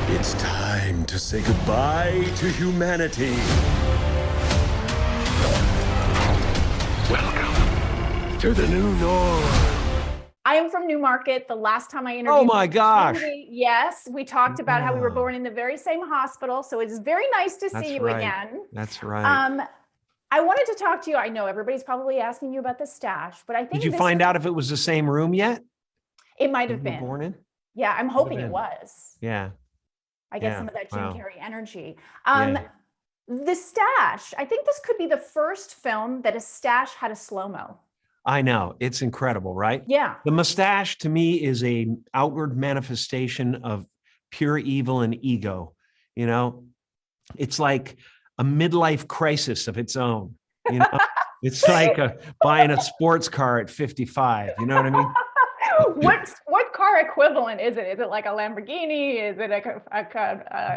It's time to say goodbye to humanity. Welcome to the new norm. I am from Newmarket. The last time I interviewed. Oh my gosh. Yes, we talked about how we were born in the very same hospital. So it's very nice to see you again. That's right. I wanted to talk to you. I know everybody's probably asking you about the stash, but I think. Did you find out if it was the same room yet? It might have been. Born in? Yeah, I'm hoping it was. Yeah. I get some of that Jim Carrey energy. The stash, I think this could be the first film that a stash had a slow-mo. I know. It's incredible, right? Yeah. The mustache to me is a outward manifestation of pure evil and ego. You know, it's like a midlife crisis of its own. You know, it's like buying a sports car at 55. You know what I mean? What car equivalent is it? Is it like a Lamborghini? Is it I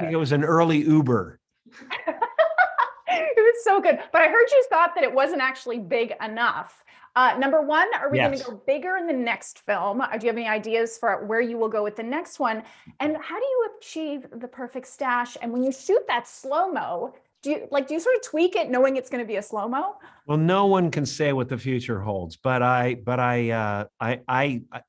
think it was an early Uber. It was so good. But I heard you thought that it wasn't actually big enough. Number one, are we going to go bigger in the next film? Do you have any ideas for where you will go with the next one? And how do you achieve the perfect stash? And when you shoot that slow-mo, do you sort of tweak it knowing it's going to be a slow-mo? Well, no one can say what the future holds, but I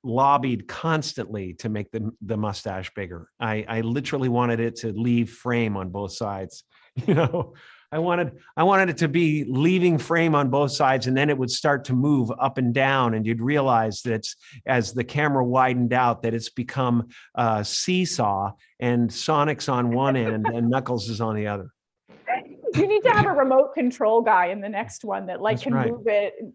lobbied constantly to make the mustache bigger. I literally wanted it to leave frame on both sides. You know, I wanted it to be leaving frame on both sides, and then it would start to move up and down, and you'd realize that as the camera widened out, that it's become a seesaw, and Sonic's on one end and Knuckles is on the other. You need to have a remote control guy in the next one that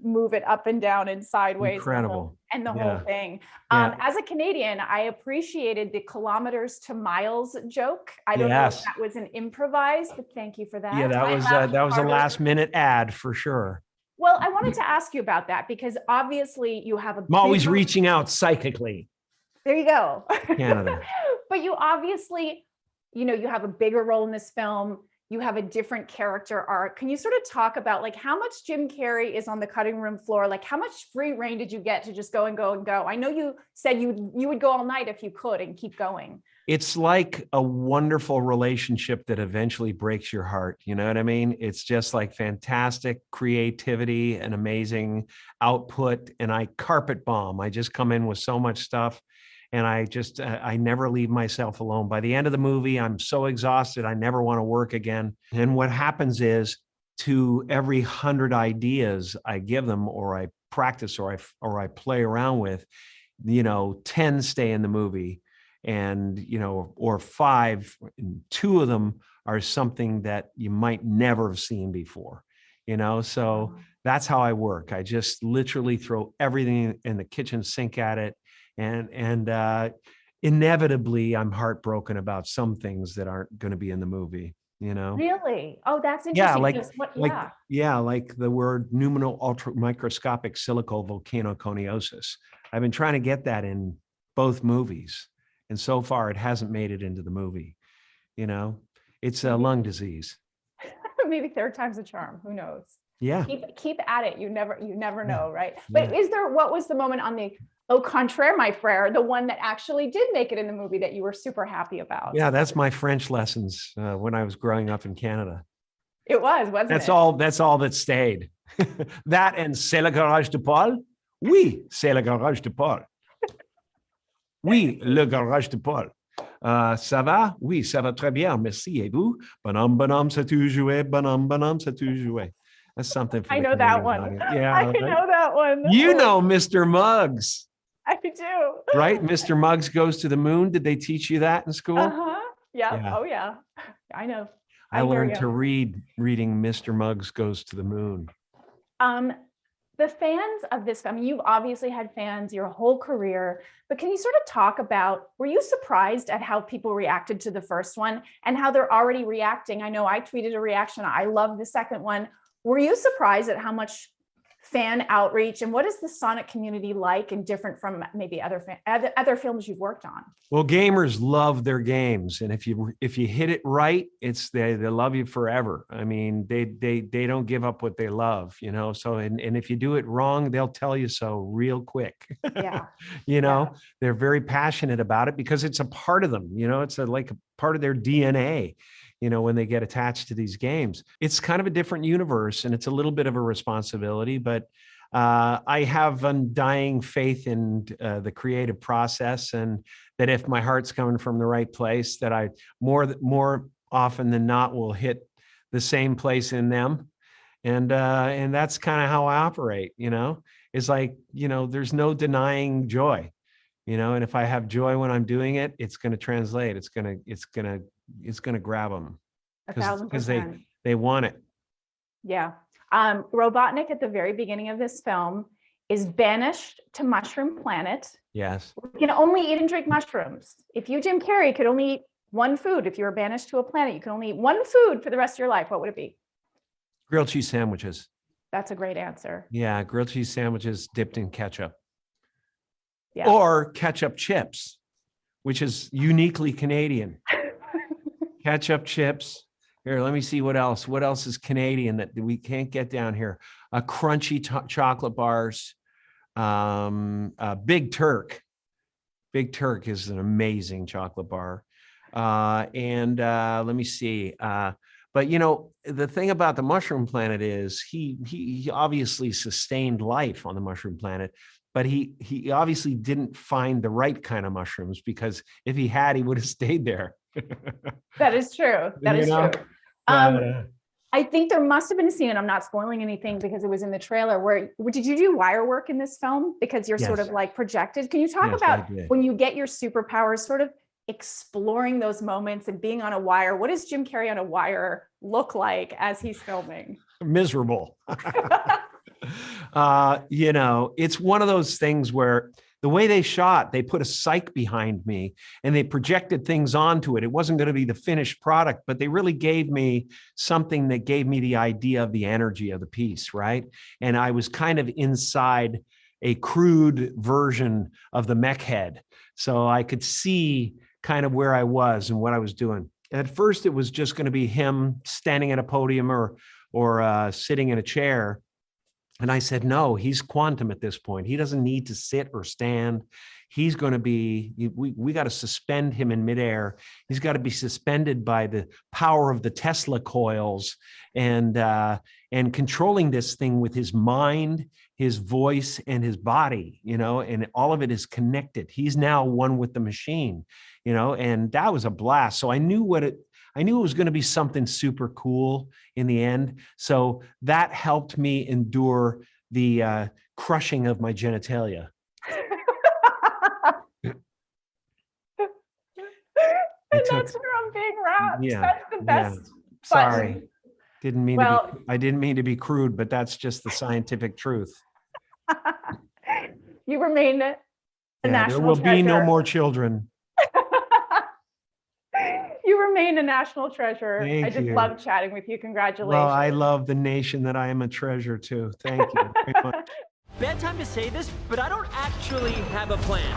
move it up and down and sideways. Incredible. And the whole thing. As a Canadian, I appreciated the kilometers to miles joke. I don't know if that was an improvised, but thank you for that. Yeah, that was a last minute ad for sure. Well, I wanted to ask you about that because obviously you have I'm always reaching out psychically. There you go. Canada. But you obviously, you have a bigger role in this film. You have a different character arc. Can you sort of talk about like how much Jim Carrey is on the cutting room floor? Like how much free reign did you get to just go and go and go? I know you said you would go all night if you could and keep going. It's like a wonderful relationship that eventually breaks your heart. You know what I mean? It's just like fantastic creativity and amazing output. And I carpet bomb. I just come in with so much stuff. And I never leave myself alone. By the end of the movie, I'm so exhausted. I never want to work again. And what happens is to every 100 ideas I give them or I practice or I play around with, 10 stay in the movie and, or 5, and 2 of them are something that you might never have seen before, So that's how I work. I just literally throw everything in the kitchen sink at it. And inevitably, I'm heartbroken about some things that aren't going to be in the movie, Really? Oh, that's interesting. Like the word numinal ultramicroscopic silicovolcanoconiosis. I've been trying to get that in both movies, and so far it hasn't made it into the movie. It's a lung disease. Maybe third time's a charm. Who knows? Yeah. Keep at it. You never know, right? But what was the moment on the au contraire, my frère, the one that actually did make it in the movie that you were super happy about? Yeah, that's my French lessons when I was growing up in Canada. It wasn't it? That's all that stayed. That and c'est le garage de Paul. Oui, c'est le garage de Paul. Oui, le garage de Paul. Ça va? Oui, ça va très bien. Merci. Et vous? Bonhomme, bonhomme, c'est tout joué. Bonhomme, bonhomme, c'est tout joué. That's something for I know that one. Audience. Yeah, I know that one. You know Mr. Muggs. I do. Right? Mr. Muggs Goes to the Moon. Did they teach you that in school? Uh-huh. Yeah. Oh, yeah. I know. I learned to reading Mr. Muggs Goes to the Moon. The fans of this film, you've obviously had fans your whole career, but can you sort of talk about, were you surprised at how people reacted to the first one and how they're already reacting? I know I tweeted a reaction. I love the second one. Were you surprised at how much fan outreach, and what is the Sonic community like and different from maybe other films you've worked on? Well, gamers love their games, and if you hit it right, they love you forever. I mean, they don't give up what they love, you know. So and if you do it wrong, they'll tell you so real quick. Yeah. You know, they're very passionate about it because it's a part of them, you know, it's like a part of their DNA. You know, when they get attached to these games, it's kind of a different universe and it's a little bit of a responsibility, but I have undying faith in the creative process, and that if my heart's coming from the right place, that I more often than not will hit the same place in them. And that's kind of how I operate, you know. It's like, you know, there's no denying joy, you know, and if I have joy when I'm doing it, it's going to translate. It's going to grab them because they want it. Yeah. Robotnik at the very beginning of this film is banished to Mushroom Planet. Yes. You can only eat and drink mushrooms. If you, Jim Carrey, could only eat one food, if you were banished to a planet, you could only eat one food for the rest of your life, what would it be? Grilled cheese sandwiches. That's a great answer. Yeah, grilled cheese sandwiches dipped in ketchup. Yeah. Or ketchup chips, which is uniquely Canadian. Ketchup chips. Here, let me see what else. What else is Canadian that we can't get down here? Crunchy chocolate bars. Big Turk. Big Turk is an amazing chocolate bar. And let me see. But you know, the thing about the Mushroom Planet is he obviously sustained life on the Mushroom Planet, but he obviously didn't find the right kind of mushrooms, because if he had, he would have stayed there. That is true. That is true. I think there must have been a scene, and I'm not spoiling anything because it was in the trailer, where did you do wire work in this film? Because you're sort of like projected. Can you talk about when you get your superpowers, sort of exploring those moments and being on a wire? What does Jim Carrey on a wire look like as he's filming? Miserable. You know, it's one of those things where the way they shot, they put a psych behind me and they projected things onto it. It wasn't going to be the finished product, but they really gave me something that gave me the idea of the energy of the piece, right? And I was kind of inside a crude version of the mech head. So I could see kind of where I was and what I was doing. At first, it was just going to be him standing at a podium or sitting in a chair. And I said, no, he's quantum at this point. He doesn't need to sit or stand. He's going to be, we got to suspend him in midair. He's got to be suspended by the power of the Tesla coils and controlling this thing with his mind, his voice, and his body, you know, and all of it is connected. He's now one with the machine, you know, and that was a blast. So I knew it was going to be something super cool in the end. So that helped me endure the crushing of my genitalia. That's where I'm being wrapped. Yeah, that's the best. Yeah. Sorry. Button. I didn't mean to be crude, but that's just the scientific truth. You remain a national treasure. There will be no more children. You remain a national treasure. Thank I just you. love chatting with you. Congratulations. Well, I love the nation that I am a treasure to. Thank you very much. Bad time to say this, but I don't actually have a plan.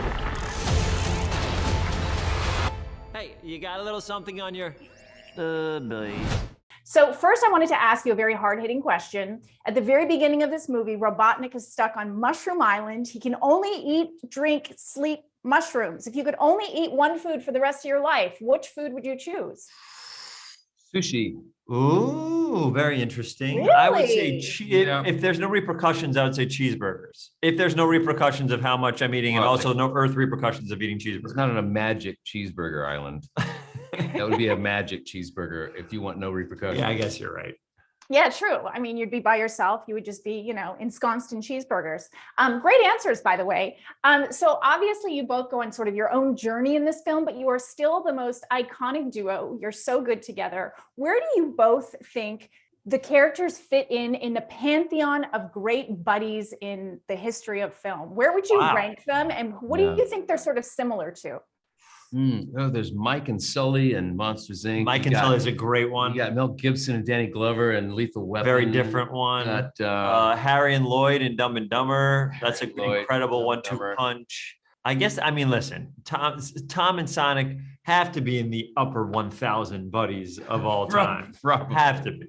Hey, you got a little something on your boy. So first, I wanted to ask you a very hard-hitting question. At the very beginning of this movie, Robotnik is stuck on Mushroom Island. He can only eat, drink, sleep mushrooms. If you could only eat one food for the rest of your life, which food would you choose? Sushi. Ooh, very interesting. Really? I would say Yeah. if there's no repercussions, I would say cheeseburgers. If there's no repercussions of how much I'm eating, and Well, also no earth repercussions of eating It's cheeseburgers. not a magic cheeseburger island. That would be a magic cheeseburger if you want no repercussions. Yeah, I guess you're right. Yeah, true. I mean, you'd be by yourself. You would just be, you know, ensconced in cheeseburgers. Great answers, by the way. So obviously you both go on sort of your own journey in this film, but you are still the most iconic duo. You're so good together. Where do you both think the characters fit in the pantheon of great buddies in the history of film? Where would you rank them? And what do you think they're sort of similar to? Oh, there's Mike and Sully and Monsters Inc. Mike You and got- Sully is a great one. You got Mel Gibson and Danny Glover and Lethal Weapon. Very different one. Harry and Lloyd and Dumb and Dumber. That's an Lloyd, incredible Dumb and 1-2 Dumber. punch. I guess, I mean, listen, Tom and Sonic have to be in the upper 1,000 buddies of all time. Probably. Have to be.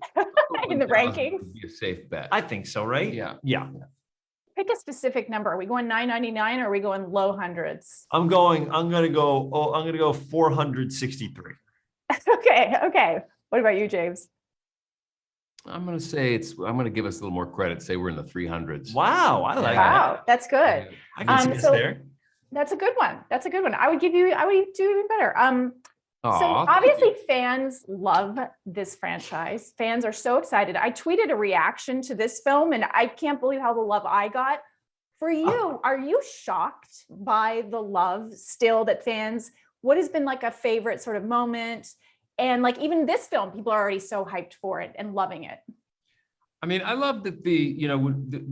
In the 1,000 rankings? would be a safe bet. I think so, right? Yeah. Yeah. Pick a specific number. Are we going 999 or are we going low hundreds? I'm gonna go 463. Okay. What about you, James? I'm gonna say I'm gonna give us a little more credit. Say we're in the 300s. Wow, I like that. Wow, that's good. I can see us so- there. That's a good one. I would do even better. So Aw, thank obviously you. fans love this franchise. Fans are so excited. I tweeted a reaction to this film and I can't believe how the love I got. For you, are you shocked by the love still that fans, what has been like a favorite sort of moment? And like even this film, people are already so hyped for it and loving it. I mean, I love that the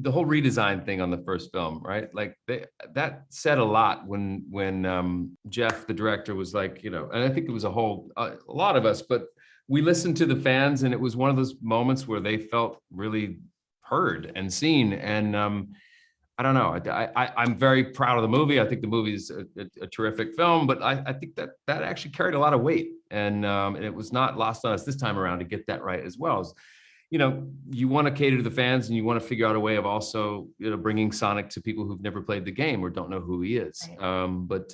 whole redesign thing on the first film, right? Like that said a lot when Jeff, the director, was like, and I think it was a lot of us, but we listened to the fans, and it was one of those moments where they felt really heard and seen. And I don't know, I'm very proud of the movie. I think the movie is a terrific film, but I think that actually carried a lot of weight, and it was not lost on us this time around to get that right as well. You want to cater to the fans, and you want to figure out a way of also, bringing Sonic to people who've never played the game or don't know who he is. Right. But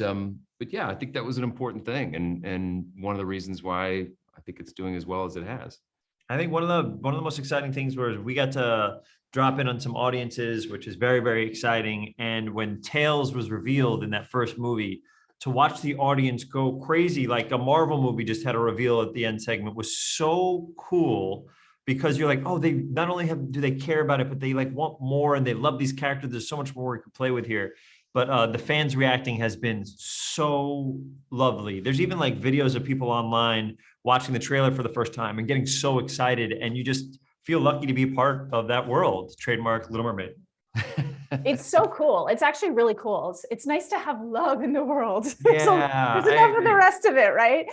yeah, I think that was an important thing, and one of the reasons why I think it's doing as well as it has. I think one of the most exciting things was we got to drop in on some audiences, which is very, very exciting. And when Tails was revealed in that first movie, to watch the audience go crazy, like a Marvel movie just had a reveal at the end segment, was so cool. Because you're like, oh, they not only do they care about it, but they like want more, and they love these characters. There's so much more we could play with here. But the fans reacting has been so lovely. There's even like videos of people online watching the trailer for the first time and getting so excited, and you just feel lucky to be part of that world. Trademark Little Mermaid. It's so cool. It's actually really cool. It's nice to have love in the world. Yeah, There's enough of the rest of it, right?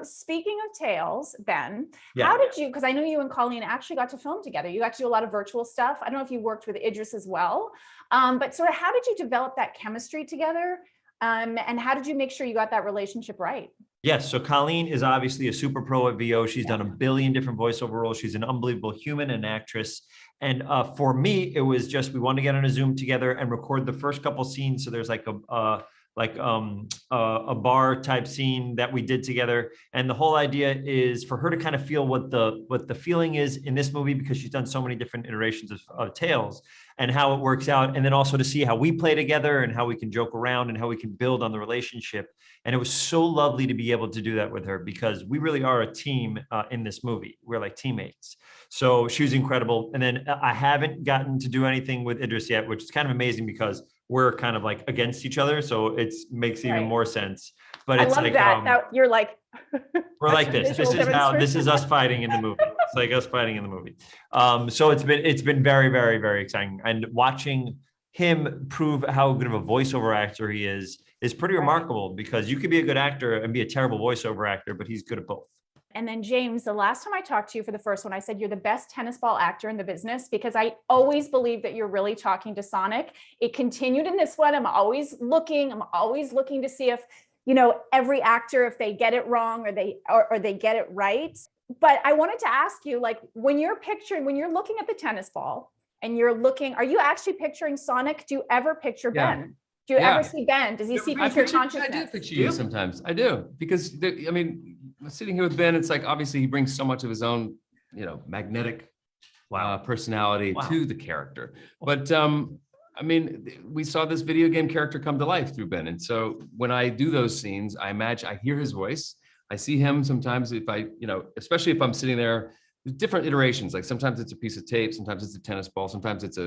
Speaking of Tails, Ben, Yeah. how did you, because I know you and Colleen actually got to film together. You got to do a lot of virtual stuff. I don't know if you worked with Idris as well, but sort of how did you develop that chemistry together? And how did you make sure you got that relationship right? Yes. So Colleen is obviously a super pro at VO. She's done a billion different voiceover roles. She's an unbelievable human and actress. And for me, it was just, we wanted to get on a Zoom together and record the first couple scenes. So there's like a bar type scene that we did together. And the whole idea is for her to kind of feel what the feeling is in this movie, because she's done so many different iterations of Tails and how it works out. And then also to see how we play together and how we can joke around and how we can build on the relationship. And it was so lovely to be able to do that with her, because we really are a team in this movie. We're like teammates. So she was incredible. And then I haven't gotten to do anything with Idris yet, which is kind of amazing because we're kind of like against each other. So it makes even more sense. But I it's love like, that you're like, we're like this. This visual this is us fighting in the movie. It's like us fighting in the movie. So it's been very, very, very exciting. And watching him prove how good of a voiceover actor he is pretty remarkable, because you could be a good actor and be a terrible voiceover actor, but he's good at both. And then James, the last time I talked to you for the first one, I said, you're the best tennis ball actor in the business, because I always believe that you're really talking to Sonic. It continued in this one. I'm always looking to see if, every actor, if they get it wrong or they get it right. But I wanted to ask you, like, when you're looking at the tennis ball and are you actually picturing Sonic? Do you ever picture Ben? Do you ever see Ben? Does he see future consciousness? I do picture you sometimes. I do, because sitting here with Ben, it's like, obviously he brings so much of his own, magnetic personality to the character. But we saw this video game character come to life through Ben. And so when I do those scenes, I hear his voice. I see him sometimes especially if I'm sitting there, there's different iterations. Like sometimes it's a piece of tape, sometimes it's a tennis ball, sometimes it's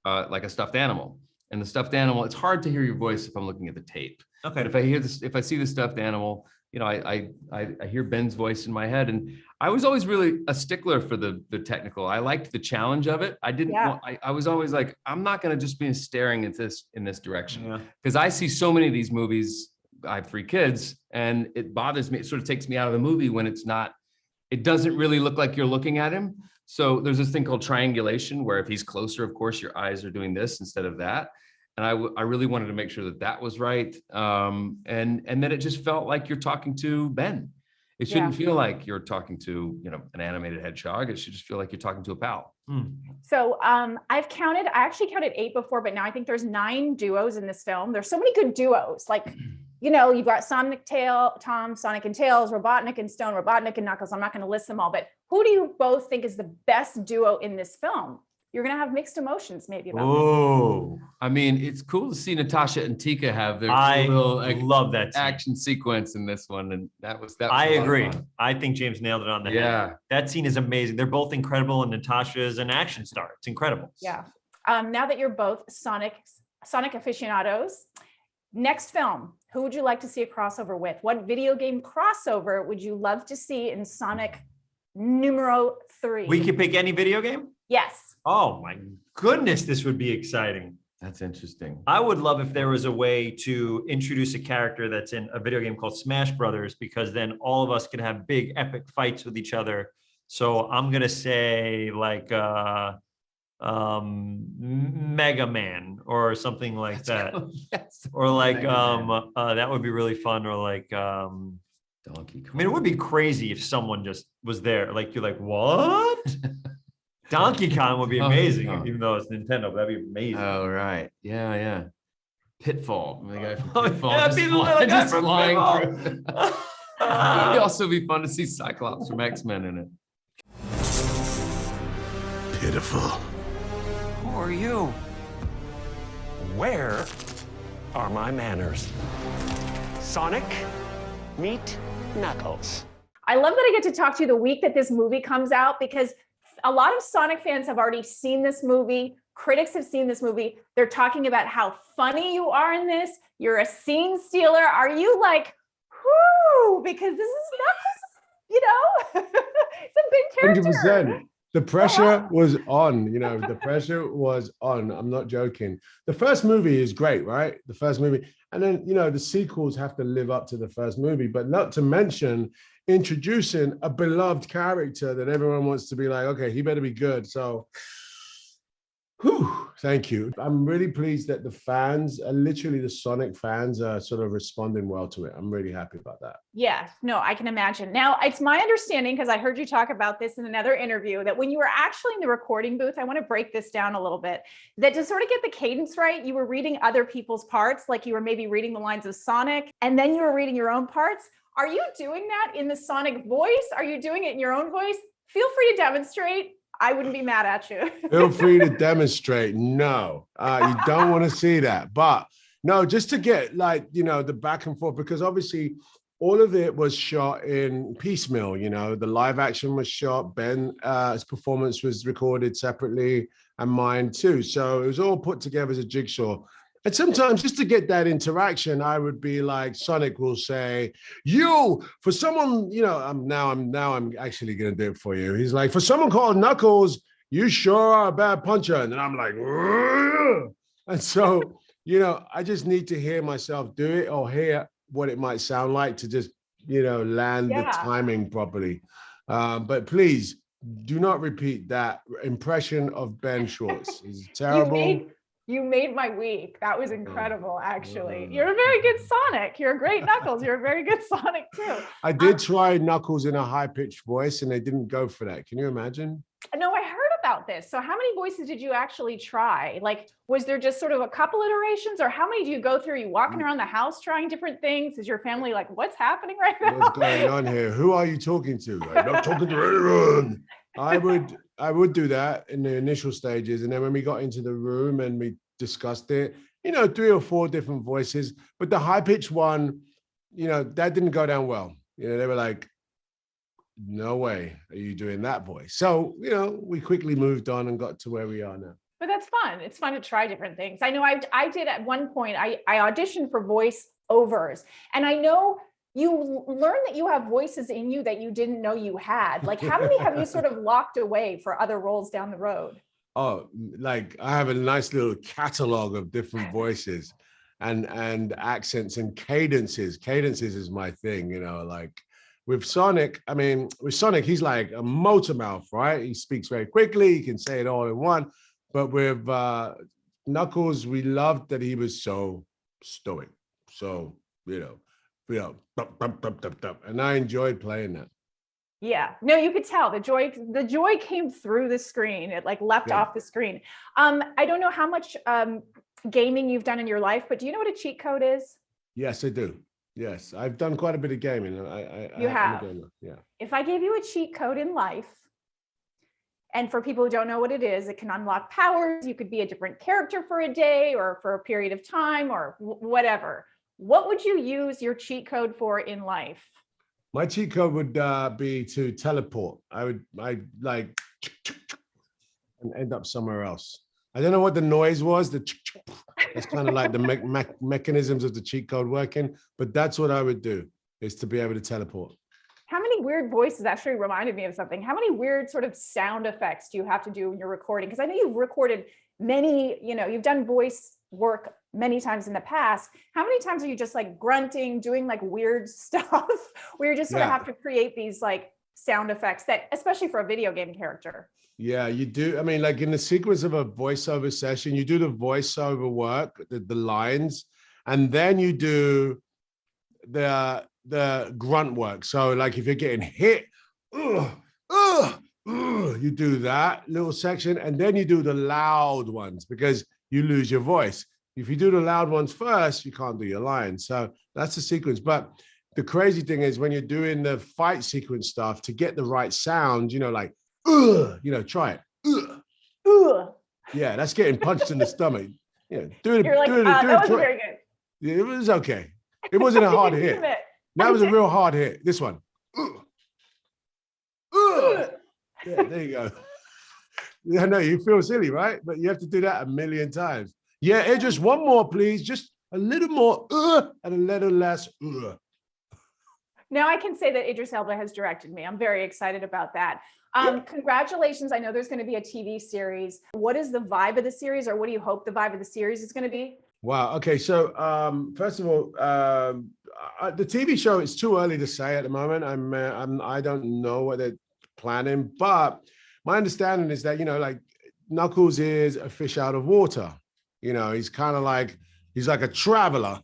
like a stuffed animal. And the stuffed animal, it's hard to hear your voice if I'm looking at the tape. Okay. But if I see the stuffed animal, I hear Ben's voice in my head. And I was always really a stickler for the technical. I liked the challenge of it. I was always like, I'm not going to just be staring at this in this direction, because I see so many of these movies I have 3 kids, and it bothers me. It sort of takes me out of the movie when it doesn't really look like you're looking at him. So there's this thing called triangulation, where if he's closer, of course, your eyes are doing this instead of that. And I really wanted to make sure that was right. And then it just felt like you're talking to Ben. It shouldn't feel like you're talking to, an animated hedgehog. It should just feel like you're talking to a pal. So I actually counted 8 before, but now I think there's 9 duos in this film. There's so many good duos. Like, you've got Sonic and Tails, Robotnik and Stone, Robotnik and Knuckles. I'm not going to list them all, but who do you both think is the best duo in this film? You're going to have mixed emotions maybe about this. I mean, it's cool to see Natasha and Tika have their love that action sequence in this one. And that was I agree. I think James nailed it on the head. That scene is amazing. They're both incredible, and Natasha is an action star. It's incredible. Yeah. Now that you're both Sonic aficionados, next film, who would you like to see a crossover with? What video game crossover would you love to see in Sonic numero 3? We could pick any video game? Yes. Oh my goodness, this would be exciting. That's interesting. I would love if there was a way to introduce a character that's in a video game called Smash Brothers, because then all of us could have big epic fights with each other. So I'm gonna say like Mega Man or something like that. Yes. Or like that would be really fun. Or like Donkey Kong. I mean, it would be crazy if someone just was there. Like you're like, what? Donkey Kong would be amazing, even though it's Nintendo. That'd be amazing. Oh, right. Yeah. Pitfall. The guy from Pitfall. Just flying through. It'd also be fun to see Cyclops from X-Men in it. Pitiful. Who are you? Where are my manners? Sonic, meet Knuckles. I love that I get to talk to you the week that this movie comes out, because a lot of Sonic fans have already seen this movie. Critics have seen this movie. They're talking about how funny you are in this. You're a scene stealer. Are you like, whoo, because this is Knuckles, it's a big character. 100%. The pressure was on, the pressure was on. I'm not joking. The first movie is great, right? The first movie. And then, the sequels have to live up to the first movie, but not to mention introducing a beloved character that everyone wants to be like, okay, he better be good. So, thank you. I'm really pleased that the fans, literally the Sonic fans, are sort of responding well to it. I'm really happy about that. Yeah, no, I can imagine. Now, it's my understanding, because I heard you talk about this in another interview, that when you were actually in the recording booth, I want to break this down a little bit, that to sort of get the cadence right, you were reading other people's parts, like you were maybe reading the lines of Sonic, and then you were reading your own parts. Are you doing that in the Sonic voice? Are you doing it in your own voice? Feel free to demonstrate. I wouldn't be mad at you. Feel free to demonstrate. No, you don't want to see that. But no, just to get the back and forth, because obviously all of it was shot in piecemeal. The live action was shot. Ben's performance was recorded separately, and mine too. So it was all put together as a jigsaw. And sometimes just to get that interaction, I would be like, Sonic will say, for someone, I'm actually going to do it for you. He's like, for someone called Knuckles, you sure are a bad puncher. And then I'm like, "Ugh." And so, I just need to hear myself do it, or hear what it might sound like to just, land the timing properly. But please do not repeat that impression of Ben Schwartz. It's terrible. You made my week. That was incredible, actually. You're a very good Sonic. You're a great Knuckles. You're a very good Sonic, too. I did try Knuckles in a high-pitched voice, and they didn't go for that. Can you imagine? No, I heard about this. So how many voices did you actually try? Like, was there just sort of a couple iterations, or how many do you go through? Are you walking around the house trying different things? Is your family like, what's happening right now? What's going on here? Who are you talking to? I'm not talking to anyone. I would do that in the initial stages. And then when we got into the room and we discussed it, 3 or 4 different voices, but the high pitched one, that didn't go down well. They were like, no way are you doing that voice. So, we quickly moved on and got to where we are now. But that's fun. It's fun to try different things. I know I did at one point, I auditioned for voice overs, and I know you learn that you have voices in you that you didn't know you had. Like, how many have you sort of locked away for other roles down the road? Oh, like I have a nice little catalog of different voices. and accents and cadences. Cadences is my thing, you know, like with Sonic, I mean, with Sonic, he's like a motor mouth, right? He speaks very quickly, he can say it all in one. But with Knuckles, we loved that he was so stoic. So, thump, thump, thump, thump, thump. And I enjoyed playing that. Yeah, no, you could tell the joy came through the screen. It like leapt off the screen. I don't know how much gaming you've done in your life, but do you know what a cheat code is? Yes, I do. Yes, I've done quite a bit of gaming. You have. Yeah. If I gave you a cheat code in life, and for people who don't know what it is, it can unlock powers. You could be a different character for a day or for a period of time or whatever. What would you use your cheat code for in life? My cheat code would be to teleport. I'd like and end up somewhere else. I don't know what the noise was. That's kind of like the mechanisms of the cheat code working, but that's what I would do, is to be able to teleport. How many weird voices actually reminded me of something? How many weird sort of sound effects do you have to do when you're recording? Because I know you've recorded many, you've done voice work many times in the past. How many times are you just like grunting, doing like weird stuff where you just sort of have to create these like sound effects that, especially for a video game character? Yeah, you do. I mean, like in the sequence of a voiceover session, you do the voiceover work, the lines, and then you do the grunt work. So like if you're getting hit, you do that little section, and then you do the loud ones because you lose your voice. If you do the loud ones first, you can't do your lines. So that's the sequence. But the crazy thing is when you're doing the fight sequence stuff, to get the right sound, like, try it. Yeah, that's getting punched in the stomach. Yeah, that wasn't very good. Yeah, it was okay. It wasn't a hard hit. That was a real hard hit. This one. Yeah, there you go. Yeah, no, you feel silly, right? But you have to do that a million times. Yeah, Idris, one more, please. Just a little more and a little less. Now I can say that Idris Elba has directed me. I'm very excited about that. Congratulations. I know there's going to be a TV series. What is the vibe of the series, or what do you hope the vibe of the series is going to be? Wow. Okay. So first of all, the TV show, it's too early to say at the moment. I don't know what they're planning, but my understanding is that, like Knuckles is a fish out of water. He's kind of like, he's like a traveler,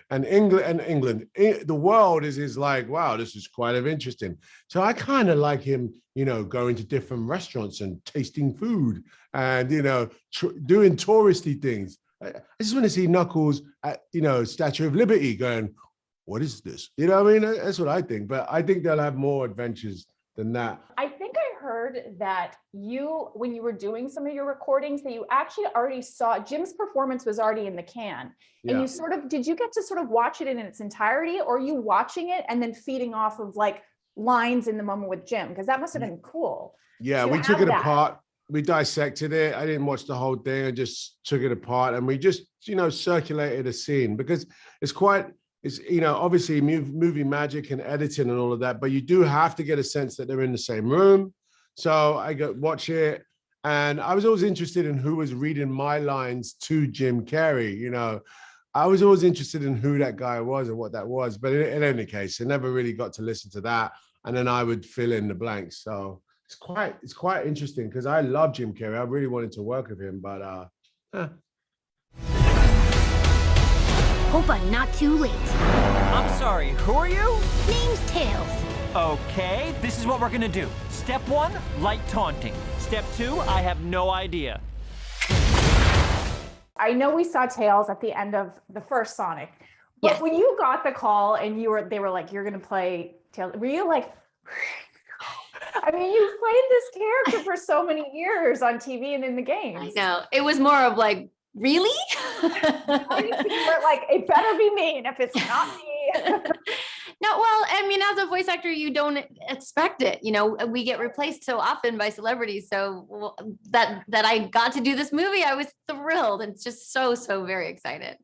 and the world is like, wow, this is quite interesting. So I kind of like him, going to different restaurants and tasting food and, doing touristy things. I just want to see Knuckles at, Statue of Liberty going, what is this? You know what I mean? That's what I think. But I think they'll have more adventures than that. I think I heard that when you were doing some of your recordings, that you actually already saw Jim's performance was already in the can. And did you get to sort of watch it in its entirety, or are you watching it and then feeding off of like lines in the moment with Jim? Because that must have been cool. Yeah, we took it apart. We dissected it. I didn't watch the whole thing. I just took it apart and we just, circulated a scene because it's obviously movie magic and editing and all of that, but you do have to get a sense that they're in the same room. So I watch it, and I was always interested in who was reading my lines to Jim Carrey. I was always interested in who that guy was and what that was. But in any case, I never really got to listen to that, and then I would fill in the blanks. So it's quite interesting because I love Jim Carrey. I really wanted to work with him, but Hope I'm not too late. I'm sorry, who are you? Name's Tails. Okay, this is what we're gonna do. Step 1, light taunting. Step 2, I have no idea. I know we saw Tails at the end of the first Sonic, but when you got the call and they were like, you're gonna play Tails, were you like, I mean, you've played this character for so many years on TV and in the games. I know. It was more of like, really? You were like, it better be me, and if it's not me. No, well, I mean, as a voice actor, you don't expect it. We get replaced so often by celebrities. So that I got to do this movie, I was thrilled. It's just so very excited.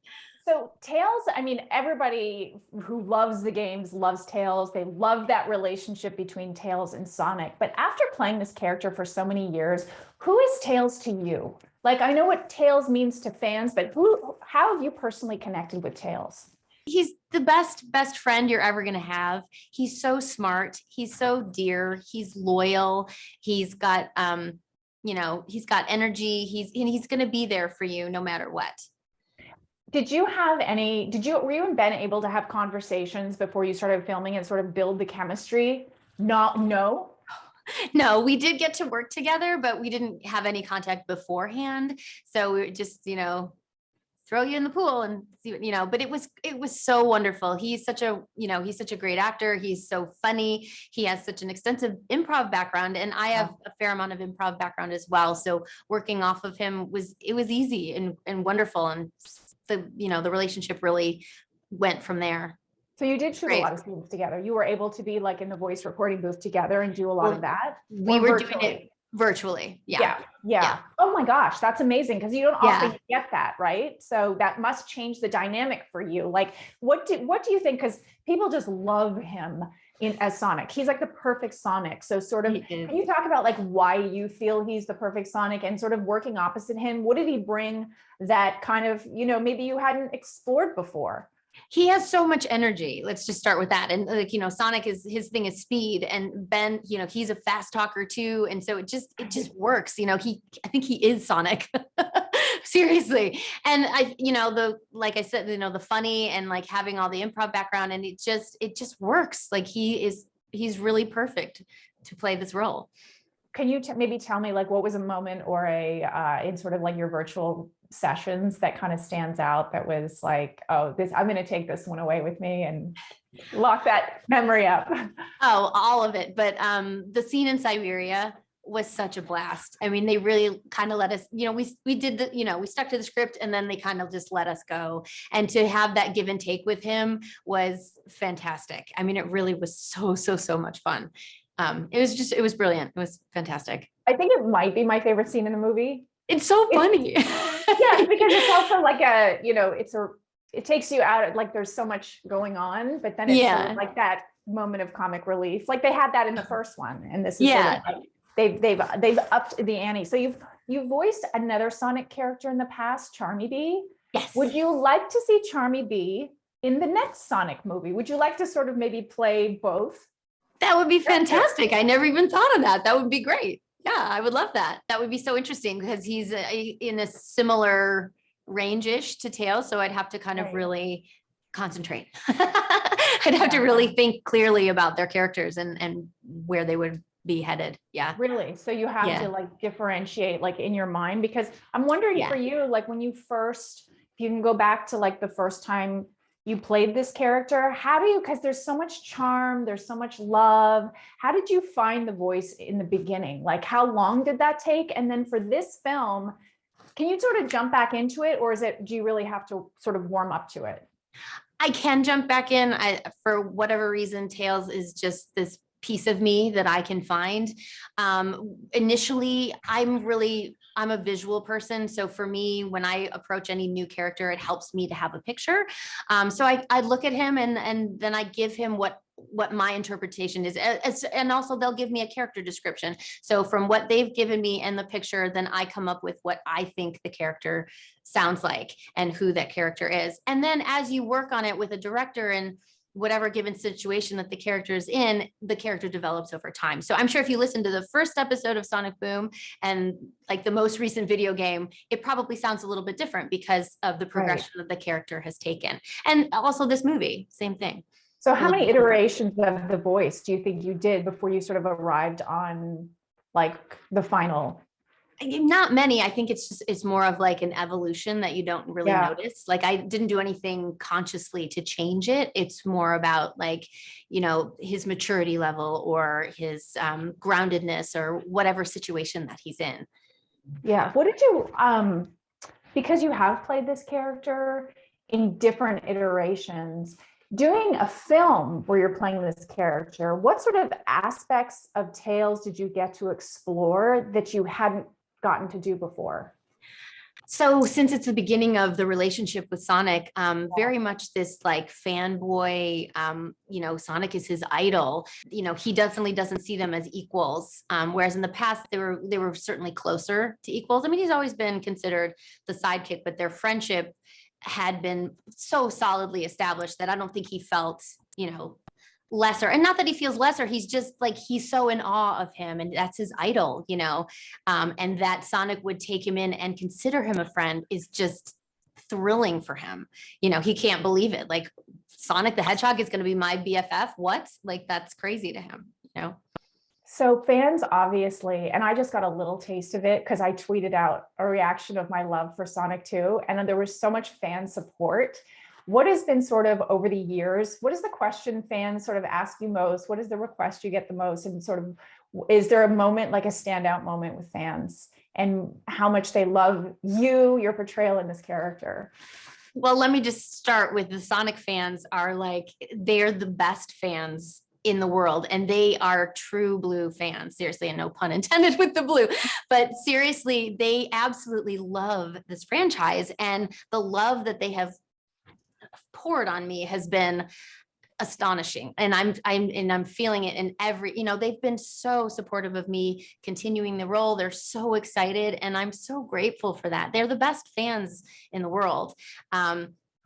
So Tails, I mean, everybody who loves the games loves Tails. They love that relationship between Tails and Sonic. But after playing this character for so many years, who is Tails to you? Like, I know what Tails means to fans, but how have you personally connected with Tails? He's the best friend you're ever going to have. He's so smart. He's so dear. He's loyal. He's got, he's got energy. He's going to be there for you no matter what. Were you and Ben able to have conversations before you started filming and sort of build the chemistry? No. No, we did get to work together, but we didn't have any contact beforehand. So we were just, throw you in the pool and see what, but it was so wonderful. He's such a great actor. He's so funny. He has such an extensive improv background, and I have a fair amount of improv background as well. So working off of him was easy and wonderful. And the relationship really went from there. So you did shoot a lot of scenes together. You were able to be like in the voice recording booth together and do a lot of that. We were doing it virtually. Yeah. Oh my gosh, that's amazing, because you don't often get that, right? So that must change the dynamic for you. Like, what do you think? Because people just love him as Sonic. He's like the perfect Sonic. So sort of, can you talk about like why you feel he's the perfect Sonic, and sort of working opposite him? What did he bring that kind of, maybe you hadn't explored before? He has so much energy. Let's just start with that. And Sonic his thing is speed, and Ben, he's a fast talker too. And so it just works. I think he is Sonic. Seriously. And like I said, the funny and like having all the improv background, and it just works. Like he's really perfect to play this role. Can you maybe tell me like what was a moment or in sort of like your virtual sessions that kind of stands out, that was like, oh, I'm going to take this one away with me and lock that memory up? Oh, all of it. But the scene in Siberia was such a blast. I mean, they really kind of let us, we did we stuck to the script, and then they kind of just let us go. And to have that give and take with him was fantastic. I mean, it really was so much fun. It was brilliant. It was fantastic. I think it might be my favorite scene in the movie. It's so funny. Yeah, because it's also like it takes you out, like there's so much going on, but then it's sort of like that moment of comic relief. Like they had that in the first one, and this is sort of like they've upped the ante. So you've voiced another Sonic character in the past, Charmy Bee. Yes. Would you like to see Charmy Bee in the next Sonic movie? Would you like to sort of maybe play both? That would be fantastic. I never even thought of that. That would be great. Yeah, I would love that. That would be so interesting, because he's in a similar range-ish to Tails. So I'd have to kind of really concentrate. I'd have to really think clearly about their characters and where they would be headed. Yeah. Really? So you have to like differentiate like in your mind, because I'm wondering for you, like when if you can go back to like the first time you played this character, because there's so much charm, there's so much love. How did you find the voice in the beginning? Like how long did that take? And then for this film, can you sort of jump back into it, or do you really have to sort of warm up to it? I can jump back in. For whatever reason, Tails is just this piece of me that I can find. Initially, I'm a visual person. So for me, when I approach any new character, it helps me to have a picture. So I look at him and then I give him what my interpretation is. And also they'll give me a character description. So from what they've given me and the picture, then I come up with what I think the character sounds like and who that character is. And then as you work on it with a director and whatever given situation that the character is in, the character develops over time. So I'm sure if you listen to the first episode of Sonic Boom and like the most recent video game, it probably sounds a little bit different because of the progression that the character has taken. And also this movie, same thing. So how many iterations of the voice do you think you did before you sort of arrived on like the final? Not many. I think it's more of like an evolution that you don't really notice. Like I didn't do anything consciously to change it. It's more about like, his maturity level or his groundedness or whatever situation that he's in. Yeah. What did you, because you have played this character in different iterations, doing a film where you're playing this character, what sort of aspects of Tails did you get to explore that you hadn't gotten to do before? So since it's the beginning of the relationship with Sonic, very much this like fanboy, Sonic is his idol. He definitely doesn't see them as equals. Whereas in the past, they were certainly closer to equals. I mean, he's always been considered the sidekick, but their friendship had been so solidly established that I don't think he felt, lesser. And not that he feels lesser, he's just like, he's so in awe of him, and that's his idol, and that Sonic would take him in and consider him a friend is just thrilling for him. He can't believe it. Like, Sonic the Hedgehog is going to be my BFF. What? Like, that's crazy to him, So fans obviously, and I just got a little taste of it because I tweeted out a reaction of my love for Sonic 2, and then there was so much fan support. What has been sort of over the years, what is the question fans sort of ask you most? What is the request you get the most? And sort of, is there a moment, like a standout moment with fans, and how much they love you, your portrayal in this character? Well, let me just start with the Sonic fans are like, they're the best fans in the world, and they are true blue fans. Seriously, and no pun intended with the blue, but seriously, they absolutely love this franchise, and the love that they have poured on me has been astonishing. And I'm feeling it in every, they've been so supportive of me continuing the role. They're so excited, and I'm so grateful for that. They're the best fans in the world.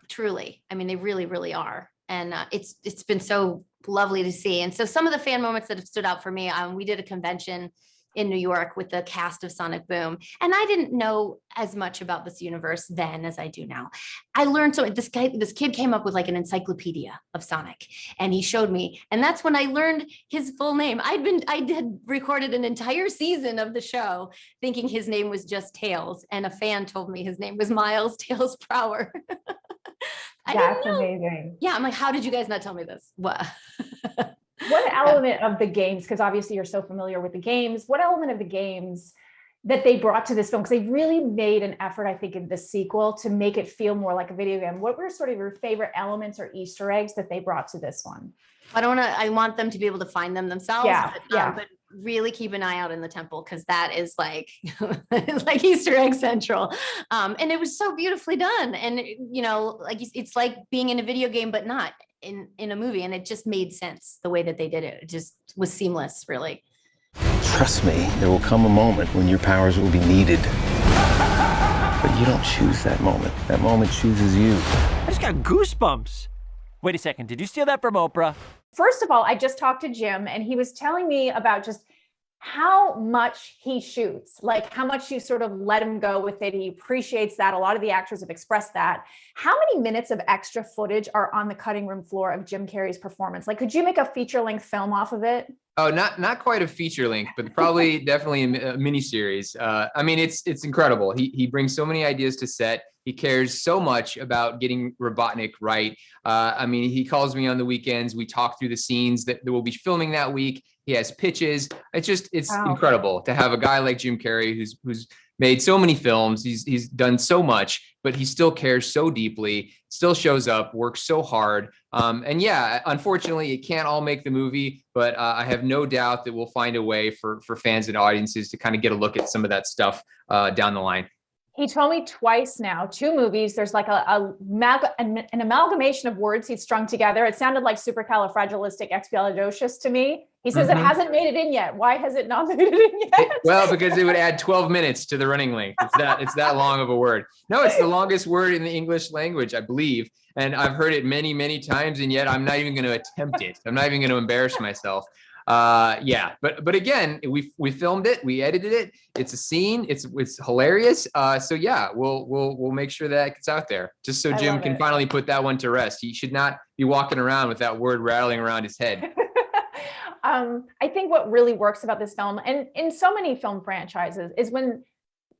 Truly. I mean, they really, really are. And it's been so lovely to see. And so some of the fan moments that have stood out for me, we did a convention in New York with the cast of Sonic Boom. And I didn't know as much about this universe then as I do now. I learned so this kid came up with like an encyclopedia of Sonic, and he showed me. And that's when I learned his full name. I had recorded an entire season of the show thinking his name was just Tails. And a fan told me his name was Miles Tails Prower. That's amazing. Yeah. I'm like, how did you guys not tell me this? What? What element of the games, because obviously you're so familiar with the games, what element of the games that they brought to this film, because they really made an effort, I think, in the sequel to make it feel more like a video game. What were sort of your favorite elements or Easter eggs that they brought to this one? I want them to be able to find them themselves, but really keep an eye out in the temple, because that is like, like Easter egg central. And it was so beautifully done. And, like it's like being in a video game, but not in a movie. And it just made sense the way that they did it. It just was seamless, really. Trust me, there will come a moment when your powers will be needed. But you don't choose that moment. That moment chooses you. I just got goosebumps. Wait a second, did you steal that from Oprah? First of all, I just talked to Jim, and he was telling me about just how much he shoots, like how much you sort of let him go with it. He appreciates that. A lot of the actors have expressed that. How many minutes of extra footage are on the cutting room floor of Jim Carrey's performance? Like, could you make a feature-length film off of it? Oh, not quite a feature length, but probably definitely a miniseries. I mean, it's incredible. He brings so many ideas to set. He cares so much about getting Robotnik right. I mean, he calls me on the weekends. We talk through the scenes that we'll be filming that week. He has pitches. It's wow. Incredible to have a guy like Jim Carrey who's made so many films. He's done so much, but he still cares so deeply, still shows up, works so hard. And yeah, unfortunately, it can't all make the movie, but I have no doubt that we'll find a way for fans and audiences to kind of get a look at some of that stuff down the line. He told me twice now, 2 movies, there's like an amalgamation of words he's strung together. It sounded like supercalifragilisticexpialidocious to me. He says it hasn't made it in yet. Why has it not made it in yet? Well, because it would add 12 minutes to the running length. It's that long of a word. No, it's the longest word in the English language, I believe. And I've heard it many, many times, and yet I'm not even going to attempt it. I'm not even going to embarrass myself. Yeah, but again, we filmed it, we edited it. It's a scene. It's hilarious. So yeah, we'll make sure that gets out there, just so Jim can finally put that one to rest. He should not be walking around with that word rattling around his head. I think what really works about this film, and in so many film franchises, is when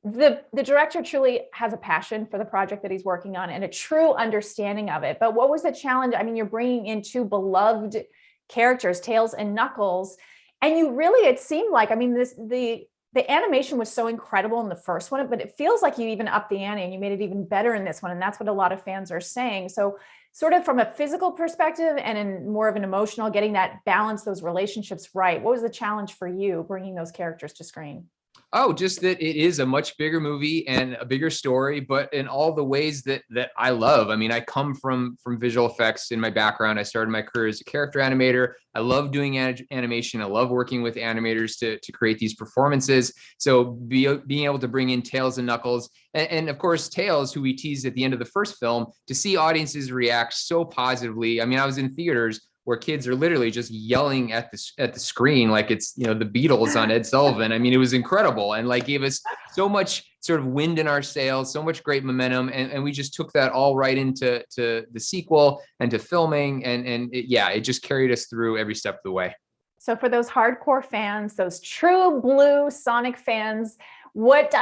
the director truly has a passion for the project that he's working on and a true understanding of it. But what was the challenge? I mean, you're bringing in 2 beloved characters, Tails and Knuckles, and you really, it seemed like, I mean, the animation was so incredible in the first one, but it feels like you even upped the ante and you made it even better in this one, and that's what a lot of fans are saying. So sort of from a physical perspective and in more of an emotional, getting that balance, those relationships right, what was the challenge for you bringing those characters to screen? Oh, just that it is a much bigger movie and a bigger story, but in all the ways that I love. I mean, I come from visual effects in my background. I started my career as a character animator. I love doing animation. I love working with animators to create these performances. So being able to bring in Tails and Knuckles, and of course Tails, who we teased at the end of the first film, to see audiences react so positively. I mean, I was in theaters where kids are literally just yelling at the screen like it's, you know, the Beatles on Ed Sullivan. I mean, it was incredible, and like gave us so much sort of wind in our sails, so much great momentum, and we just took that all right into the sequel and to filming, and it just carried us through every step of the way. So for those hardcore fans, those true blue Sonic fans, what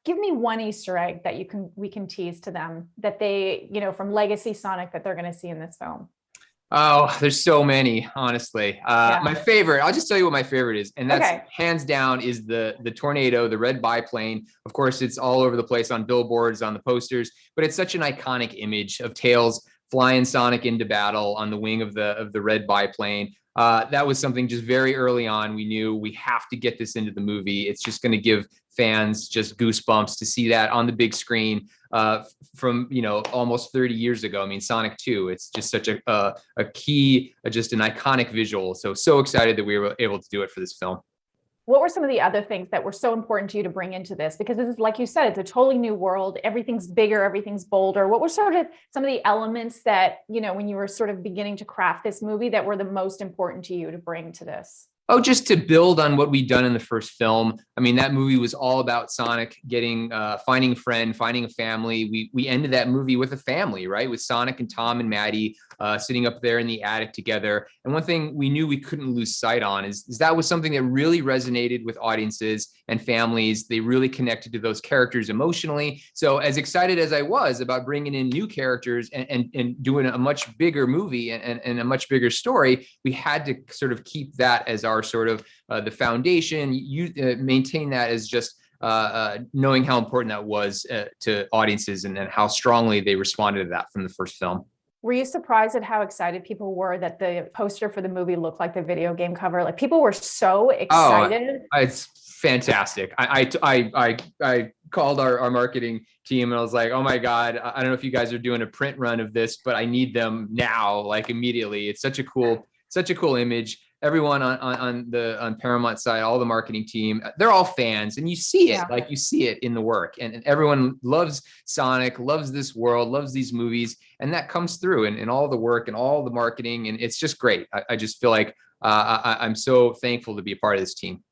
give me one Easter egg that we can tease to them that they, you know, from Legacy Sonic that they're going to see in this film? Oh, there's so many, honestly. My favorite, I'll just tell you what my favorite is. And that's hands down is the tornado, the red biplane. Of course, it's all over the place on billboards, on the posters, but it's such an iconic image of Tails flying Sonic into battle on the wing of the red biplane. That was something just very early on. We knew we have to get this into the movie. It's just going to give fans just goosebumps to see that on the big screen from, you know, almost 30 years ago. I mean, Sonic 2, it's just such a key, just an iconic visual. So excited that we were able to do it for this film. What were some of the other things that were so important to you to bring into this? Because this is, like you said, it's a totally new world. Everything's bigger, everything's bolder. What were sort of some of the elements that, you know, when you were sort of beginning to craft this movie that were the most important to you to bring to this? Oh, just to build on what we'd done in the first film. I mean, that movie was all about Sonic getting, finding a friend, finding a family. We ended that movie with a family, right? With Sonic and Tom and Maddie sitting up there in the attic together. And one thing we knew we couldn't lose sight on is that was something that really resonated with audiences and families. They really connected to those characters emotionally. So as excited as I was about bringing in new characters and doing a much bigger movie and a much bigger story, we had to sort of keep that as our sort of the foundation. You maintain that as just knowing how important that was to audiences and how strongly they responded to that from the first film. Were you surprised at how excited people were that the poster for the movie looked like the video game cover? Like people were so excited. Oh, it's fantastic. I called our marketing team and I was like, oh my God, I don't know if you guys are doing a print run of this, but I need them now, like immediately. It's such a cool image. Everyone on Paramount side, all the marketing team, they're all fans, and you see it, like you see it in the work, and everyone loves Sonic, loves this world, loves these movies, and that comes through in all the work and all the marketing, and it's just great. I just feel like I'm so thankful to be a part of this team.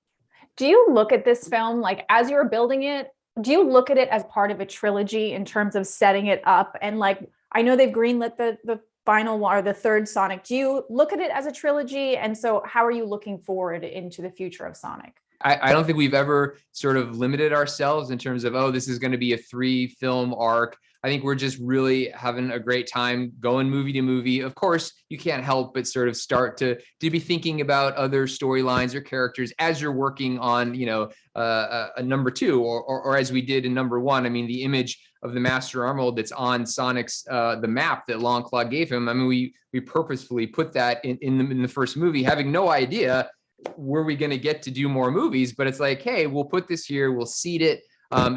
Do you look at this film, like as you were building it, do you look at it as part of a trilogy in terms of setting it up? And like, I know they've greenlit the final one or the third Sonic. Do you look at it as a trilogy? And so how are you looking forward into the future of Sonic? I don't think we've ever sort of limited ourselves in terms of, oh, this is going to be a 3-film arc. I think we're just really having a great time going movie to movie. Of course, you can't help but sort of start to be thinking about other storylines or characters as you're working on, you know, a number 2 or as we did in number 1. I mean, the image of the Master Emerald that's on Sonic's the map that Longclaw gave him. I mean, we purposefully put that in the first movie, having no idea were we going to get to do more movies. But it's like, hey, we'll put this here, we'll seed it,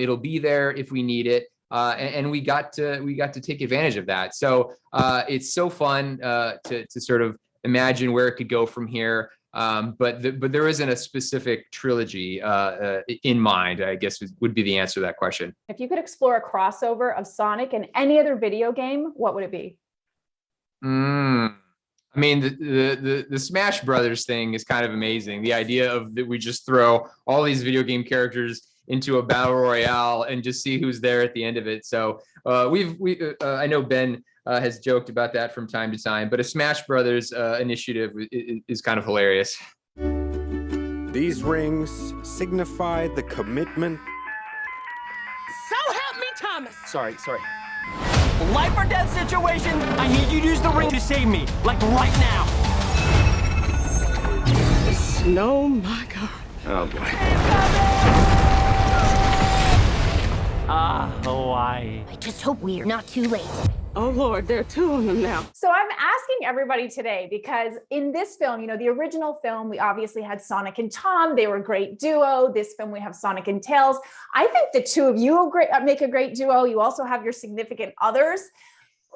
it'll be there if we need it. And we got to take advantage of that. So it's so fun to sort of imagine where it could go from here. But there isn't a specific trilogy in mind, I guess would be the answer to that question. If you could explore a crossover of Sonic and any other video game, what would it be? I mean, the Smash Brothers thing is kind of amazing. The idea of that we just throw all these video game characters into a battle royale and just see who's there at the end of it. So I know Ben has joked about that from time to time, but a Smash Brothers initiative is kind of hilarious. These rings signify the commitment. So help me, Thomas. Sorry. Life or death situation, I need you to use the ring to save me, like right now. Oh my God. Oh boy. Hawaii. I just hope we're not too late. Oh Lord, there are two of them now. So I'm asking everybody today because in this film, you know, the original film, we obviously had Sonic and Tom. They were a great duo. This film, we have Sonic and Tails. I think the two of you make a great duo. You also have your significant others.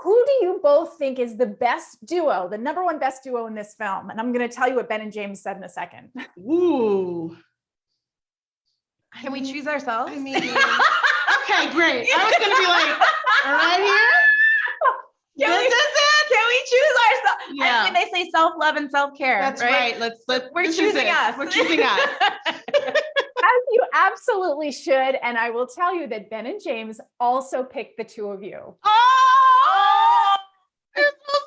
Who do you both think is the best duo, the number one best duo in this film? And I'm going to tell you what Ben and James said in a second. Ooh. Can we choose ourselves? I mean, okay, great. I was going to be like, right here. Can we choose ourselves? Yeah. I mean, they say self-love and self-care. That's right. We're choosing us. We're choosing us. As you absolutely should. And I will tell you that Ben and James also picked the two of you. Oh, you're so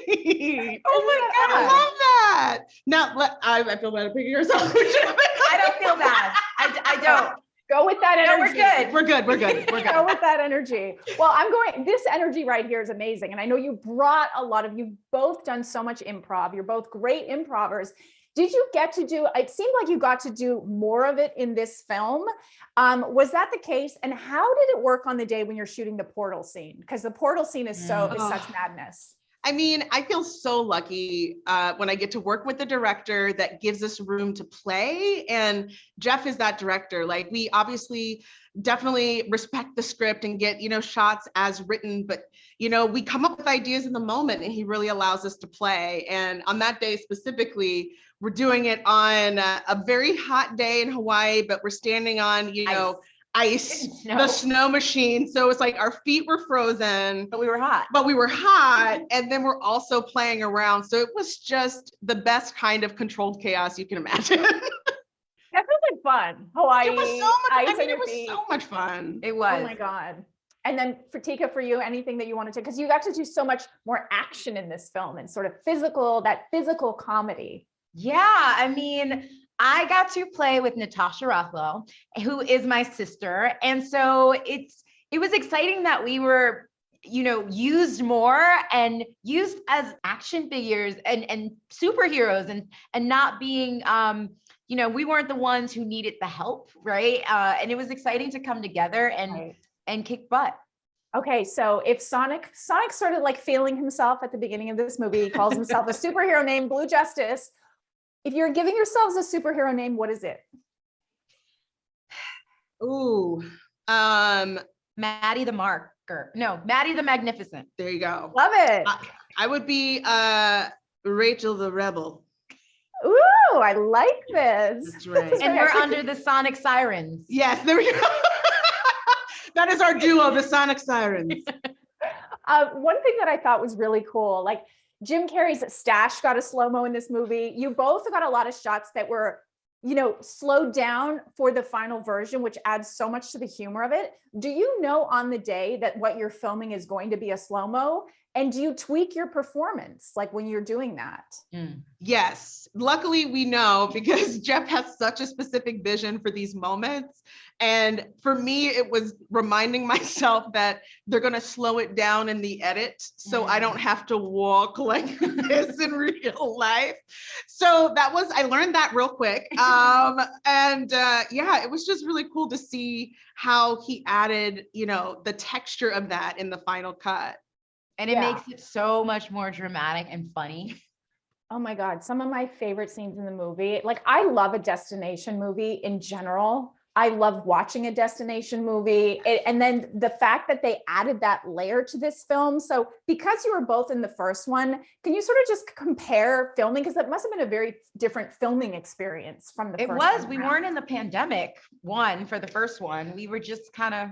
sweet. Oh my God, I love that. Now, I feel bad picking yourself. I don't feel bad. I don't. Go with that energy. No, We're good. Go with that energy. Well, this energy right here is amazing. And I know you brought you've both done so much improv. You're both great improvers. Did you get to do, it seemed like you got to do more of it in this film. Was that the case? And how did it work on the day when you're shooting the portal scene? Because the portal scene is such madness. I mean, I feel so lucky when I get to work with the director that gives us room to play. And Jeff is that director. Like, we obviously definitely respect the script and get, shots as written, but, we come up with ideas in the moment and he really allows us to play. And on that day specifically, we're doing it on a very hot day in Hawaii, but we're standing on, ice, the snow machine. So it's like our feet were frozen, but we were hot. And then we're also playing around. So it was just the best kind of controlled chaos you can imagine. That feels like fun. Hawaii. It was so much, it was so much fun. It was. Oh my God. And then for Tika, for you, anything that you wanted to, because you got to do so much more action in this film and sort of that physical comedy. Yeah, I mean, I got to play with Natasha Rothwell, who is my sister. And so it was exciting that we were, used more and used as action figures and superheroes and not being, we weren't the ones who needed the help, right? And it was exciting to come together and kick butt. Okay, so if Sonic's sort of like feeling himself at the beginning of this movie, he calls himself a superhero named Blue Justice. If you're giving yourselves a superhero name, what is it? Ooh, Maddie the Marker. No, Maddie the Magnificent. There you go. Love it. I would be Rachel the Rebel. Ooh, I like this. That's right. And we're under the Sonic Sirens. Yes, there we go. That is our duo, the Sonic Sirens. One thing that I thought was really cool, like Jim Carrey's stash got a slow-mo in this movie. You both got a lot of shots that were, slowed down for the final version, which adds so much to the humor of it. Do you know on the day that what you're filming is going to be a slow-mo? And do you tweak your performance like when you're doing that? Yes. Luckily, we know because Jeff has such a specific vision for these moments. And for me, it was reminding myself that they're going to slow it down in the edit. So I don't have to walk like this in real life. So I learned that real quick. It was just really cool to see how he added, the texture of that in the final cut. And it makes it so much more dramatic and funny. Oh my God. Some of my favorite scenes in the movie. Like, I love a destination movie in general. I love watching a destination movie. And then the fact that they added that layer to this film. So because you were both in the first one, can you sort of just compare filming? Because it must have been a very different filming experience from the first one. It was. We weren't in the pandemic for the first one. We were just kind of,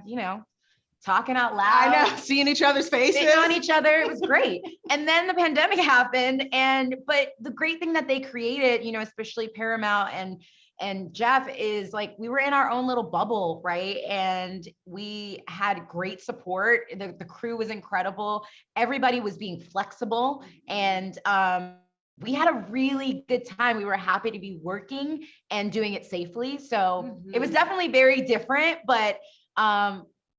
talking out loud. I know, seeing each other's faces. Sitting on each other. It was great. And then the pandemic happened. But the great thing that they created, especially Paramount and Jeff, is like, we were in our own little bubble, right? And we had great support. The crew was incredible. Everybody was being flexible. And we had a really good time. We were happy to be working and doing it safely. So it was definitely very different, but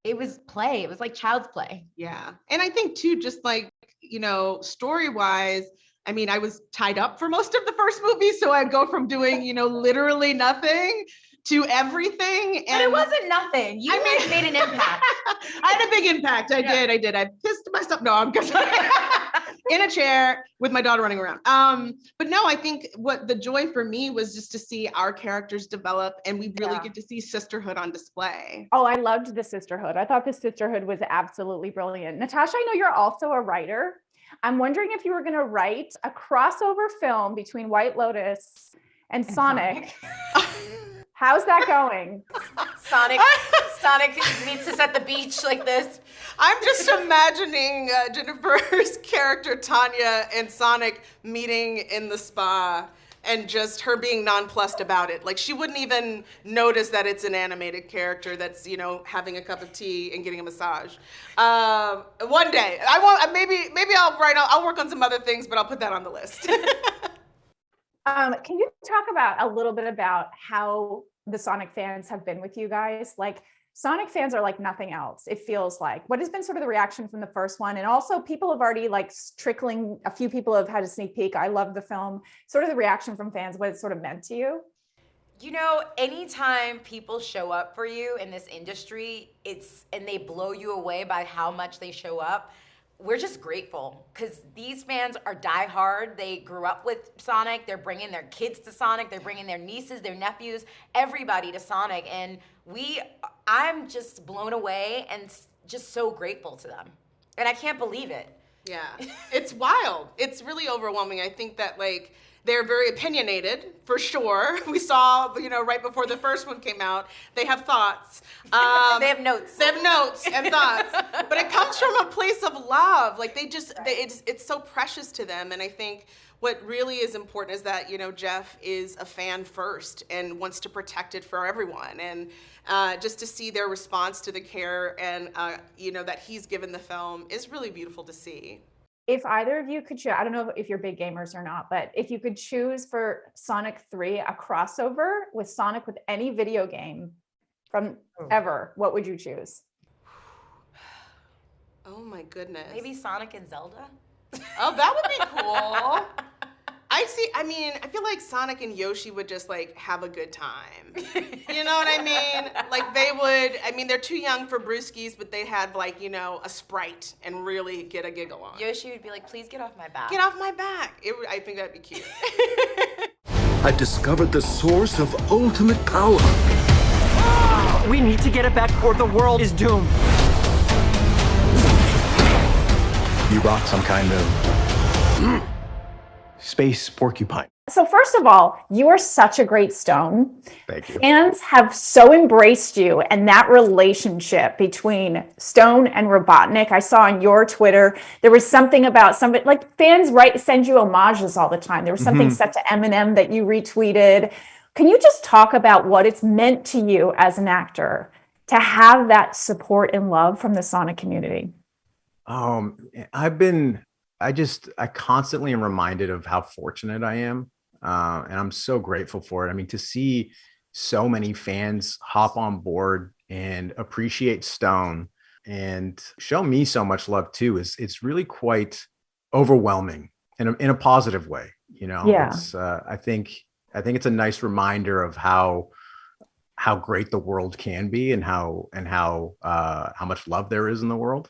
it was play. It was like child's play. Yeah. And I think too, just like, story-wise, I mean, I was tied up for most of the first movie. So I'd go from doing, literally nothing to everything. But it wasn't nothing. You made an impact. I had a big impact. I did. I pissed myself. No, I'm good. In a chair with my daughter running around. But no, I think what the joy for me was just to see our characters develop, and we really get to see sisterhood on display. Oh, I loved the sisterhood. I thought the sisterhood was absolutely brilliant. Natasha, I know you're also a writer. I'm wondering if you were going to write a crossover film between White Lotus and Sonic. How's that going? Sonic meets us at the beach like this. I'm just imagining Jennifer's character Tanya and Sonic meeting in the spa and just her being nonplussed about it. Like she wouldn't even notice that it's an animated character that's, you know, having a cup of tea and getting a massage. One day, I won't. Maybe I'll work on some other things, but I'll put that on the list. Can you talk about a little bit about how the Sonic fans have been with you guys? Like Sonic fans are like nothing else. It feels like. What has been sort of the reaction from the first one? And also people have already like trickling, a few people have had a sneak peek. I love the film. Sort of the reaction from fans, what it sort of meant to you? You know, anytime people show up for you in this industry, and they blow you away by how much they show up, we're just grateful because these fans are diehard. They grew up with Sonic. They're bringing their kids to Sonic. They're bringing their nieces, their nephews, everybody to Sonic. And I'm just blown away and just so grateful to them. And I can't believe it. Yeah, it's wild. It's really overwhelming. I think that like, they're very opinionated, for sure. We saw, you know, right before the first one came out, they have thoughts. They have notes. They have notes and thoughts. But it comes from a place of love. Like it's so precious to them. And I think what really is important is that, you know, Jeff is a fan first and wants to protect it for everyone. And just to see their response to the care and, you know, that he's given the film is really beautiful to see. If either of you could choose, I don't know if you're big gamers or not, but if you could choose for Sonic 3, a crossover with Sonic with any video game from ever, what would you choose? Oh my goodness. Maybe Sonic and Zelda? Oh, that would be cool. I feel like Sonic and Yoshi would just like have a good time. You know what I mean? Like they're too young for brewskis, but they had like, you know, a Sprite and really get a giggle on. Yoshi would be like, please get off my back. Get off my back. I think that'd be cute. I've discovered the source of ultimate power. We need to get it back or the world is doomed. You brought some kind of space porcupine. So first of all, you are such a great Stone. Thank you. Fans have so embraced you and that relationship between Stone and Robotnik. I saw on your Twitter, there was something about somebody, like fans send you homages all the time. There was something set to Eminem that you retweeted. Can you just talk about what it's meant to you as an actor to have that support and love from the Sonic community? I constantly am reminded of how fortunate I am. And I'm so grateful for it. I mean, to see so many fans hop on board and appreciate Stone and show me so much love too, it's really quite overwhelming in a positive way. You know, yeah. I think it's a nice reminder of how great the world can be and how much love there is in the world.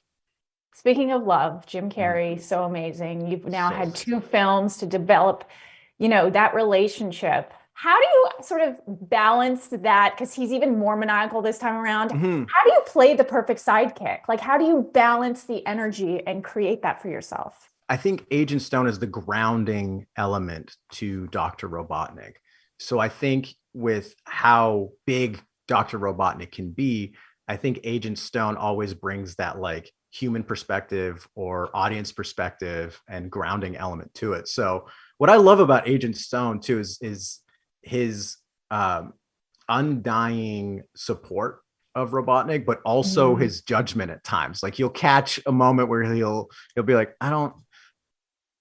Speaking of love, Jim Carrey, so amazing. You've now had 2 films to develop, you know, that relationship. How do you sort of balance that? Because he's even more maniacal this time around. How do you play the perfect sidekick? Like, how do you balance the energy and create that for yourself? I think Agent Stone is the grounding element to Dr. Robotnik. So I think with how big Dr. Robotnik can be, I think Agent Stone always brings that like human perspective or audience perspective and grounding element to it. So what I love about Agent Stone too is his undying support of Robotnik, but also his judgment at times. Like you'll catch a moment where he'll be like, I don't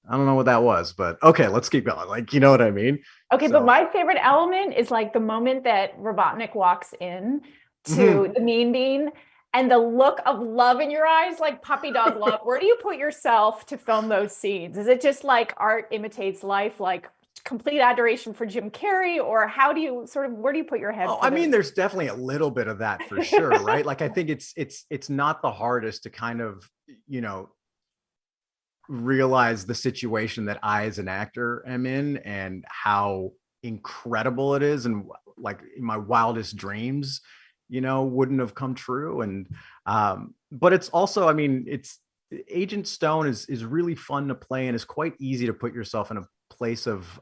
know what that was, but okay, let's keep going. Like, you know what I mean? Okay, but my favorite element is like the moment that Robotnik walks in to the Mean Bean and the look of love in your eyes, like puppy dog love. Where do you put yourself to film those scenes? Is it just like art imitates life, like complete adoration for Jim Carrey, or how do you sort of, where do you put your head? I mean, there's definitely a little bit of that for sure, right? Like, I think it's not the hardest to kind of, you know, realize the situation that I as an actor am in and how incredible it is, and like my wildest dreams, you know, wouldn't have come true. And but it's also, I mean, it's Agent Stone is really fun to play, and it's quite easy to put yourself in a place of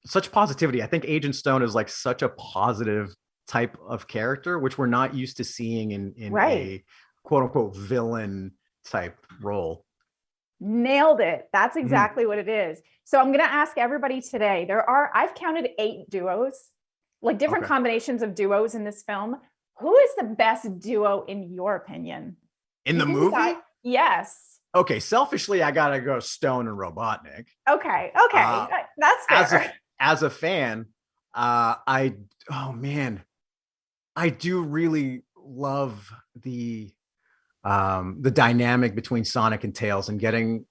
such positivity. I think Agent Stone is like such a positive type of character, which we're not used to seeing in a quote unquote villain type role. Nailed it. That's exactly what it is. So I'm going to ask everybody today. I've counted 8 duos, like different combinations of duos in this film. Who is the best duo in your opinion? In the movie? Yes. Okay. Selfishly, I got to go Stone and Robotnik. Okay. That's fair. As a fan, I do really love the dynamic between Sonic and Tails, and getting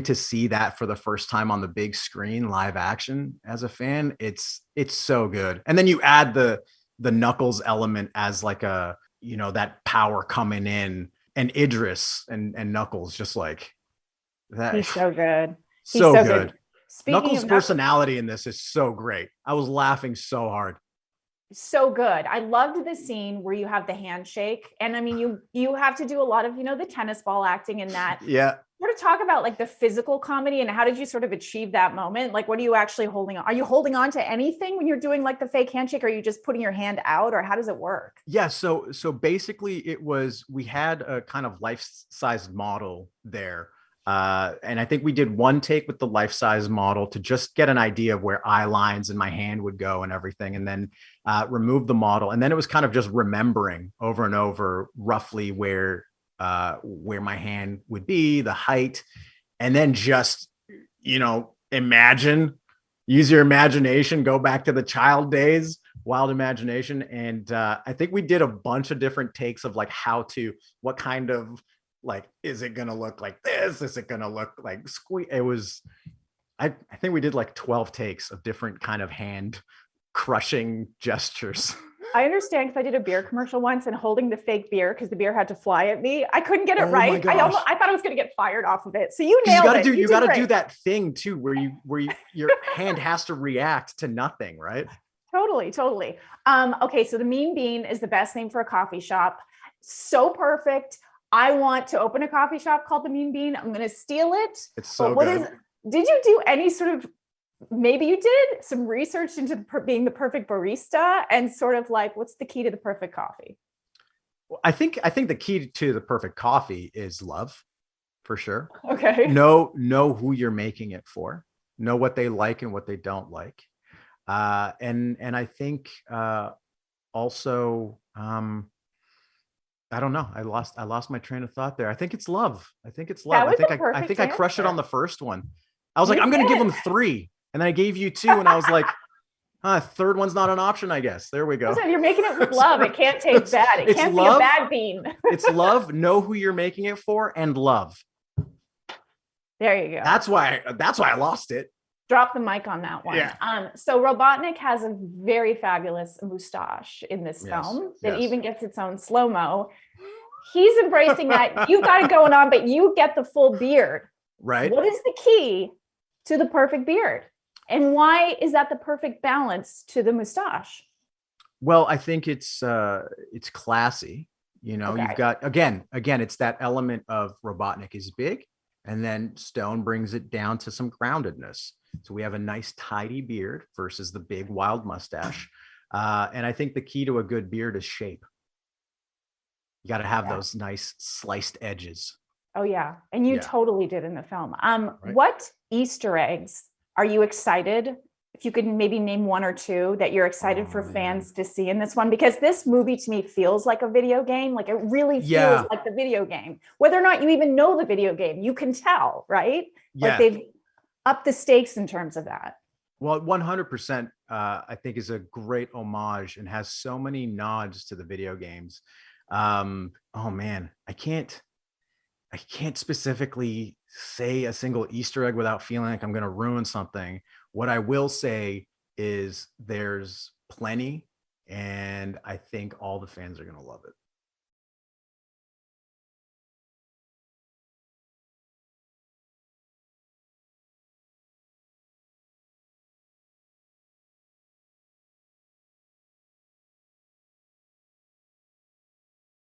to see that for the first time on the big screen, live action. As a fan, it's so good. And then you add the Knuckles element as like a, you know, that power coming in, and Idris and Knuckles, just like that. He's so good. He's so good. Knuckles' personality in this is so great. I was laughing so hard. So good. I loved the scene where you have the handshake, and I mean, you have to do a lot of, you know, the tennis ball acting in that. Yeah. Sort of talk about like the physical comedy, and how did you sort of achieve that moment? Like, what are you actually holding on? Are you holding on to anything when you're doing like the fake handshake? Or are you just putting your hand out, or how does it work? Yeah. So basically we had a kind of life-size model there. And I think we did one take with the life-size model to just get an idea of where eye lines and my hand would go and everything, and then remove the model. And then it was kind of just remembering over and over roughly where my hand would be, the height, and then just, you know, use your imagination, go back to the child days, wild imagination. And I think we did a bunch of different takes of like what kind of, like, is it gonna look like this? Is it gonna look like it was, I think we did like 12 takes of different kind of hand crushing gestures. I understand, because I did a beer commercial once, and holding the fake beer, because the beer had to fly at me, I couldn't get it right. I thought I was going to get fired off of it. So you nailed it. You got to do that thing too, where your hand has to react to nothing, right? Totally. Okay, so the Mean Bean is the best name for a coffee shop. So perfect. I want to open a coffee shop called the Mean Bean. I'm going to steal it. It's so good. Did you do any sort of, maybe you did some research into being the perfect barista, and sort of like, what's the key to the perfect coffee? Well, I think the key to the perfect coffee is love, for sure. Okay. Know who you're making it for. Know what they like and what they don't like. And I think also, I don't know. I lost my train of thought there. I think it's love. I think I crushed it on the first one. I was like, I'm going to give them 3. And then I gave you 2, and I was like, third one's not an option, I guess. There we go. Listen, you're making it with love. It can't taste bad. It can't be a bad bean. It's love. Know who you're making it for, and love. There you go. That's why I lost it. Drop the mic on that one. Yeah. So Robotnik has a very fabulous moustache in this film that even gets its own slow-mo. He's embracing that. You've got it going on, but you get the full beard. Right. What is the key to the perfect beard? And why is that the perfect balance to the moustache? Well, I think it's classy. You know, you've got, again, it's that element of Robotnik is big, and then Stone brings it down to some groundedness. So we have a nice tidy beard versus the big wild mustache. And I think the key to a good beard is shape. You got to have those nice sliced edges. Oh yeah. And you totally did in the film. What Easter eggs are you excited? If you could maybe name 1 or 2 that you're excited for fans to see in this one, because this movie to me feels like a video game. Like, it really feels like the video game, whether or not you even know the video game, you can tell, right? Yeah. Like, they've upped the stakes in terms of that. Well, 100%, I think is a great homage and has so many nods to the video games. Oh man, I can't specifically say a single Easter egg without feeling like I'm going to ruin something. What I will say is there's plenty, and I think all the fans are going to love it.